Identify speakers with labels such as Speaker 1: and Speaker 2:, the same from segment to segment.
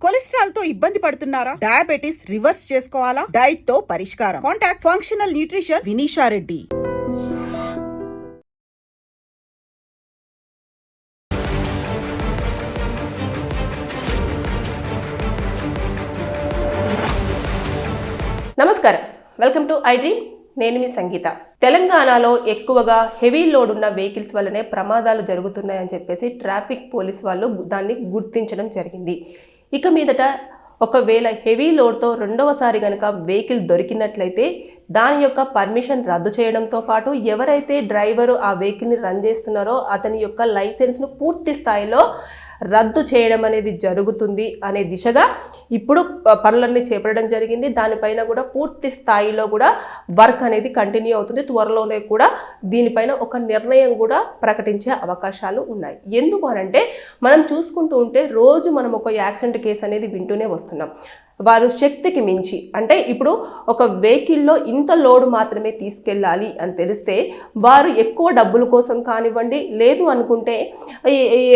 Speaker 1: Cholesterol తో ఇబ్బంది పడుతున్నారా? డయాబెటిస్ రివర్స్ చేసుకోవాలా? డైట్ తో పరిష్కారం. Contact functional nutrition Vineesha Reddy.
Speaker 2: నమస్కారం, వెల్కమ్ టు ఐ డ్రీమ్. నేను మీ సంగీత. తెలంగాణలో ఎక్కువగా హెవీ లోడ్ ఉన్న వెహికల్స్ వల్లనే ప్రమాదాలు జరుగుతున్నాయని చెప్పేసి ట్రాఫిక్ పోలీస్ వాళ్ళు దాన్ని గుర్తించడం జరిగింది. ఇక మీదట ఒకవేళ హెవీ లోడ్తో రెండవసారి కనుక వెహికల్ దొరికినట్లయితే దాని యొక్క పర్మిషన్ రద్దు చేయడంతో పాటు ఎవరైతే డ్రైవరు ఆ వెహికల్ని రన్ చేస్తున్నారో అతని యొక్క లైసెన్స్ను పూర్తి స్థాయిలో రద్దు చేయడం అనేది జరుగుతుంది అనే దిశగా ఇప్పుడు పనులన్నీ చేపట్టడం జరిగింది. దానిపైన కూడా పూర్తి స్థాయిలో కూడా వర్క్ అనేది కంటిన్యూ అవుతుంది. త్వరలోనే కూడా దీనిపైన ఒక నిర్ణయం కూడా ప్రకటించే అవకాశాలు ఉన్నాయి. ఎందుకు అనంటే మనం చూసుకుంటూ ఉంటే రోజు మనం ఒక యాక్సిడెంట్ కేసు అనేది వింటూనే వస్తున్నాం. వారు శక్తికి మించి అంటే ఇప్పుడు ఒక వెహికల్లో ఇంత లోడ్ మాత్రమే తీసుకెళ్ళాలి అని తెలిస్తే వారు ఎక్కువ డబ్బుల కోసం కానివ్వండి, లేదు అనుకుంటే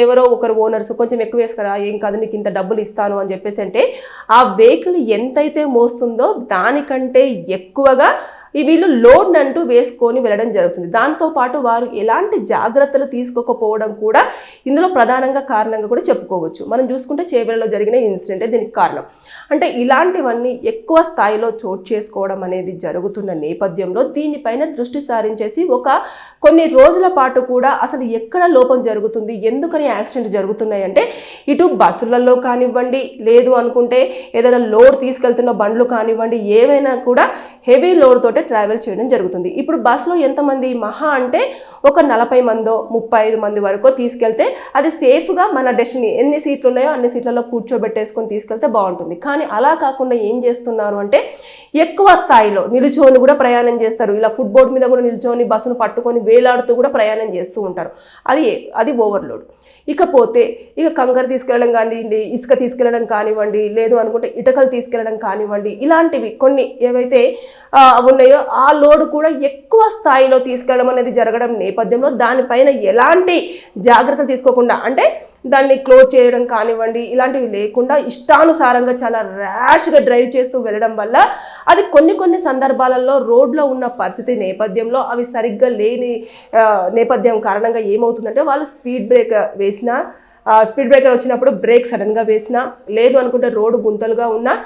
Speaker 2: ఎవరో ఒకరు ఓనర్స్ కొంచెం ఎక్కువ వేసుకురా, ఏం కాదు నీకు ఇంత డబ్బులు ఇస్తాను అని చెప్పేసి అంటే ఆ వెహికల్ ఎంతైతే మోస్తుందో దానికంటే ఎక్కువగా వీళ్ళు లోడ్ అంటూ వేసుకొని వెళ్ళడం జరుగుతుంది. దాంతోపాటు వారు ఎలాంటి జాగ్రత్తలు తీసుకోకపోవడం కూడా ఇందులో ప్రధానంగా కారణంగా కూడా చెప్పుకోవచ్చు. మనం చూసుకుంటే చేవెళ్ళలో జరిగిన ఇన్సిడెంటే దీనికి కారణం. అంటే ఇలాంటివన్నీ ఎక్కువ స్థాయిలో చోటు చేసుకోవడం అనేది జరుగుతున్న నేపథ్యంలో దీనిపైన దృష్టి సారించేసి కొన్ని రోజుల పాటు కూడా అసలు ఎక్కడ లోపం జరుగుతుంది, ఎందుకని యాక్సిడెంట్ జరుగుతున్నాయి అంటే ఇటు బస్సులలో కానివ్వండి, లేదు అనుకుంటే ఏదైనా లోడ్ తీసుకెళ్తున్న బండ్లు కానివ్వండి, ఏవైనా కూడా హెవీ లోడ్ తోటే ట్రావెల్ చేయడం జరుగుతుంది. ఇప్పుడు బస్సులో ఎంతమంది, మహా అంటే ఒక 40 మందో 35 మంది వరకు తీసుకెళ్తే అది సేఫ్గా మన డెస్టినీ ఎన్ని సీట్లు ఉన్నాయో అన్ని సీట్లలో కూర్చోబెట్టేసుకొని తీసుకెళ్తే బాగుంటుంది. కానీ అలా కాకుండా ఏం చేస్తున్నారు అంటే ఎక్కువ స్థాయిలో నిలుచోని కూడా ప్రయాణం చేస్తారు. ఇలా ఫుట్బోర్డ్ మీద కూడా నిలుచోని బస్సును పట్టుకొని వేలాడుతూ కూడా ప్రయాణం చేస్తూ ఉంటారు. అది ఓవర్లోడ్. ఇకపోతే కంకర తీసుకెళ్ళడం కానివ్వండి, ఇసుక తీసుకెళ్ళడం కానివ్వండి, లేదు అనుకుంటే ఇటుకలు తీసుకెళ్ళడం కానివ్వండి, ఇలాంటివి కొన్ని ఏవైతే ఉన్నాయో ఆ లోడ్ కూడా ఎక్కువ స్థాయిలో తీసుకెళ్ళడం అనేది జరగడం నేపథ్యంలో దానిపైన ఎలాంటి జాగ్రత్తలు తీసుకోకుండా అంటే దాన్ని క్లోజ్ చేయడం కానివ్వండి, ఇలాంటివి లేకుండా ఇష్టానుసారంగా చాలా ర్యాష్గా డ్రైవ్ చేస్తూ వెళ్ళడం వల్ల అది కొన్ని సందర్భాలలో రోడ్లో ఉన్న పరిస్థితి నేపథ్యంలో అవి సరిగ్గా లేని నేపథ్యం కారణంగా ఏమవుతుందంటే వాళ్ళు స్పీడ్ బ్రేకర్ వచ్చినప్పుడు బ్రేక్ సడన్గా వేసినా, లేదు అనుకుంటే రోడ్డు గుంతలుగా ఉన్నా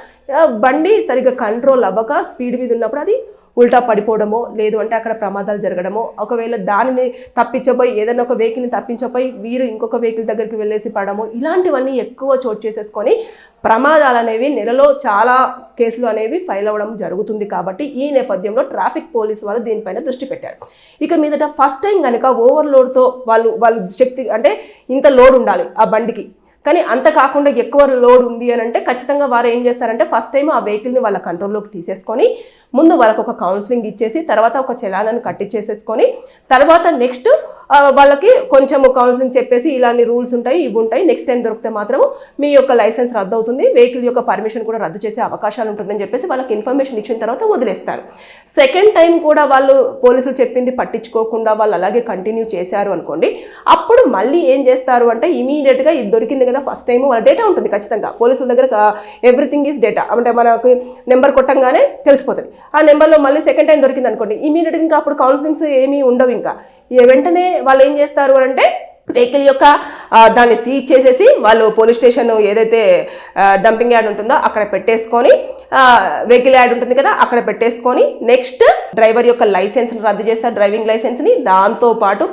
Speaker 2: బండి సరిగ్గా కంట్రోల్ అవ్వక స్పీడ్ మీద ఉన్నప్పుడు అది ఉల్టా పడిపోవడమో, లేదు అంటే అక్కడ ప్రమాదాలు జరగడమో, ఒకవేళ దానిని తప్పించబోయి ఏదైనా ఒక వెహికల్ని తప్పించబోయి వీరు ఇంకొక వెహికల్ దగ్గరికి వెళ్ళేసి పడడమో, ఇలాంటివన్నీ ఎక్కువ చోటు చేసేసుకొని ప్రమాదాలు అనేవి నెలలో చాలా కేసులు అనేవి ఫైల్ అవ్వడం జరుగుతుంది. కాబట్టి ఈ నేపథ్యంలో ట్రాఫిక్ పోలీసు వాళ్ళు దీనిపైన దృష్టి పెట్టారు. ఇక మీదట ఫస్ట్ టైం కనుక ఓవర్లోడ్తో వాళ్ళు శక్తి అంటే ఇంత లోడ్ ఉండాలి ఆ బండికి, కానీ అంత కాకుండా ఎక్కువ లోడ్ ఉంది అని అంటే ఖచ్చితంగా వారు ఏం చేస్తారంటే ఫస్ట్ టైం ఆ వెహికల్ని వాళ్ళ కంట్రోల్లోకి తీసేసుకొని ముందు వాళ్ళకు ఒక కౌన్సిలింగ్ ఇచ్చేసి తర్వాత ఒక చలానాన్ని కట్టించేసేసుకొని తర్వాత నెక్స్ట్ వాళ్ళకి కొంచెం కౌన్సిలింగ్ చెప్పేసి ఇలాంటి రూల్స్ ఉంటాయి, ఇవి ఉంటాయి, నెక్స్ట్ టైం దొరికితే మాత్రము మీ యొక్క లైసెన్స్ రద్దు అవుతుంది, వెహికల్ యొక్క పర్మిషన్ కూడా రద్దు చేసే అవకాశాలు ఉంటుందని చెప్పేసి వాళ్ళకి ఇన్ఫర్మేషన్ ఇచ్చిన తర్వాత వదిలేస్తారు. సెకండ్ టైం కూడా వాళ్ళు పోలీసులు చెప్పింది పట్టించుకోకుండా వాళ్ళు అలాగే కంటిన్యూ చేశారు అనుకోండి, అప్పుడు మళ్ళీ ఏం చేస్తారు అంటే ఇమీడియట్గా ఇది దొరికింది కదా ఫస్ట్ టైం వాళ్ళ డేటా ఉంటుంది ఖచ్చితంగా పోలీసుల దగ్గర, ఎవ్రీథింగ్ ఈజ్ డేటా అంటే మనకు నెంబర్ కొట్టంగానే తెలిసిపోతుంది. ఆ నెంబర్లో మళ్ళీ సెకండ్ టైం దొరికింది అనుకోండి, ఇమీడియట్గా ఇంకా అప్పుడు కౌన్సిలింగ్స్ ఏమీ ఉండవు. ఇంకా వెంటనే వాళ్ళు ఏం చేస్తారు అంటే వెహికల్ యొక్క దాన్ని సీజ్ చేసేసి వాళ్ళు పోలీస్ స్టేషన్ ఏదైతే డంపింగ్ యార్డ్ ఉంటుందో అక్కడ పెట్టేసుకొని, వెహికల్ యార్డ్ ఉంటుంది కదా అక్కడ పెట్టేసుకొని నెక్స్ట్ డ్రైవర్ యొక్క లైసెన్స్ని రద్దు చేస్తారు, డ్రైవింగ్ లైసెన్స్ని, దాంతోపాటు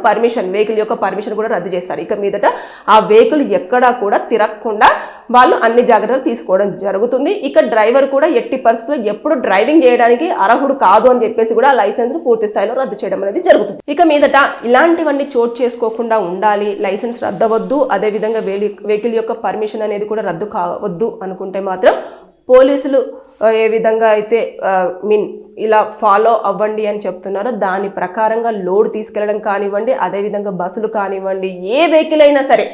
Speaker 2: వెహికల్ యొక్క పర్మిషన్ కూడా రద్దు చేస్తారు. ఇక మీదట ఆ వెహికల్ ఎక్కడా కూడా తిరగకుండా వాళ్ళు అన్ని జాగ్రత్తలు తీసుకోవడం జరుగుతుంది. ఇక డ్రైవర్ కూడా ఎట్టి పరిస్థితుల్లో ఎప్పుడు డ్రైవింగ్ చేయడానికి అర్హుడు కాదు అని చెప్పేసి కూడా ఆ లైసెన్స్ను పూర్తి స్థాయిలో రద్దు చేయడం అనేది జరుగుతుంది. ఇక మీదట ఇలాంటివన్నీ చోటు చేసుకోకుండా ఉండాలి, లైసెన్స్ రద్దవద్దు, అదేవిధంగా వెహికల్ యొక్క పర్మిషన్ అనేది కూడా రద్దు కావద్దు అనుకుంటే మాత్రం పోలీసులు ఏ విధంగా అయితే ఇలా ఫాలో అవ్వండి అని చెప్తున్నారో దాని ప్రకారంగా లోడ్ తీసుకెళ్ళడం కానివ్వండి, అదేవిధంగా బస్సులు కానివ్వండి, ఏ వెహికల్ అయినా సరే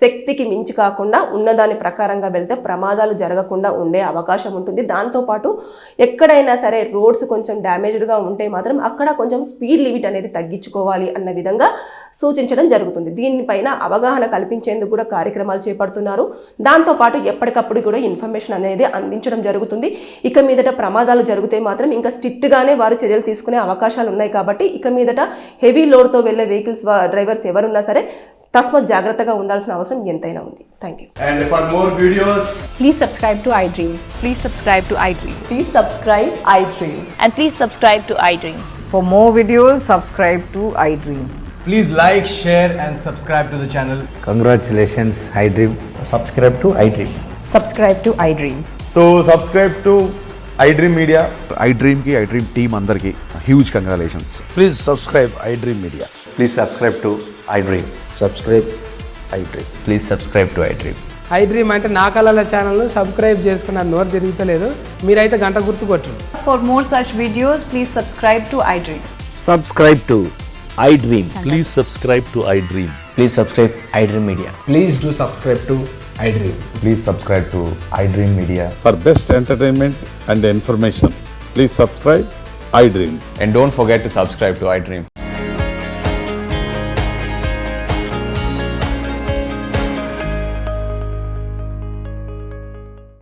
Speaker 2: శక్తికి మించి కాకుండా ఉన్నదాని ప్రకారంగా వెళ్తే ప్రమాదాలు జరగకుండా ఉండే అవకాశం ఉంటుంది. దాంతోపాటు ఎక్కడైనా సరే రోడ్స్ కొంచెం డ్యామేజ్డ్గా ఉంటే మాత్రం అక్కడ కొంచెం స్పీడ్ లిమిట్ అనేది తగ్గించుకోవాలి అన్న విధంగా సూచించడం జరుగుతుంది. దీనిపైన అవగాహన కల్పించేందుకు కూడా కార్యక్రమాలు చేపడుతున్నారు. దాంతోపాటు ఎప్పటికప్పుడు కూడా ఇన్ఫర్మేషన్ అనేది అందించడం జరుగుతుంది. ఇక మీదట ప్రమాదాలు జరిగితే మాత్రం ఇంకా స్ట్రిక్ట్గానే వారు చర్యలు తీసుకునే అవకాశాలు ఉన్నాయి. కాబట్టి ఇక మీదట హెవీ లోడ్తో వెళ్ళే వెహికల్స్ డ్రైవర్స్ ఎవరున్నా సరే తస్మాత్ జాగ్రత్తగా ఉండాల్సిన అవసరం ఎంతైనా ఉంది. Thank you.
Speaker 3: And for more videos,
Speaker 4: Please subscribe to iDream. Please subscribe to iDream.
Speaker 5: Please subscribe iDream.
Speaker 4: And please subscribe to iDream.
Speaker 5: For more videos, subscribe to iDream.
Speaker 3: please like, share and subscribe to the channel.
Speaker 6: Congratulations, iDream.
Speaker 7: subscribe to iDream.
Speaker 5: Subscribe to iDream.
Speaker 8: So subscribe to iDream Media.
Speaker 9: iDream ki iDream team andarki huge congratulations.
Speaker 6: Please subscribe iDream Media.
Speaker 7: Please subscribe to iDream.
Speaker 6: Subscribe iDream.
Speaker 7: Please subscribe to iDream.
Speaker 10: iDream అంటే నా కళల ఛానల్ను subscribe చేసుకున్న నోరు తిరుగుతలేదు. మీరైతే గంట గుర్తు కొట్టండి.
Speaker 5: For more such videos, please subscribe to iDream.
Speaker 7: Subscribe to iDream.
Speaker 11: Please subscribe to iDream.
Speaker 7: Please subscribe iDream Media.
Speaker 3: Please do subscribe to iDream.
Speaker 8: Please subscribe to iDream Media.
Speaker 9: For best entertainment and information, please subscribe iDream.
Speaker 7: And don't forget to subscribe to iDream.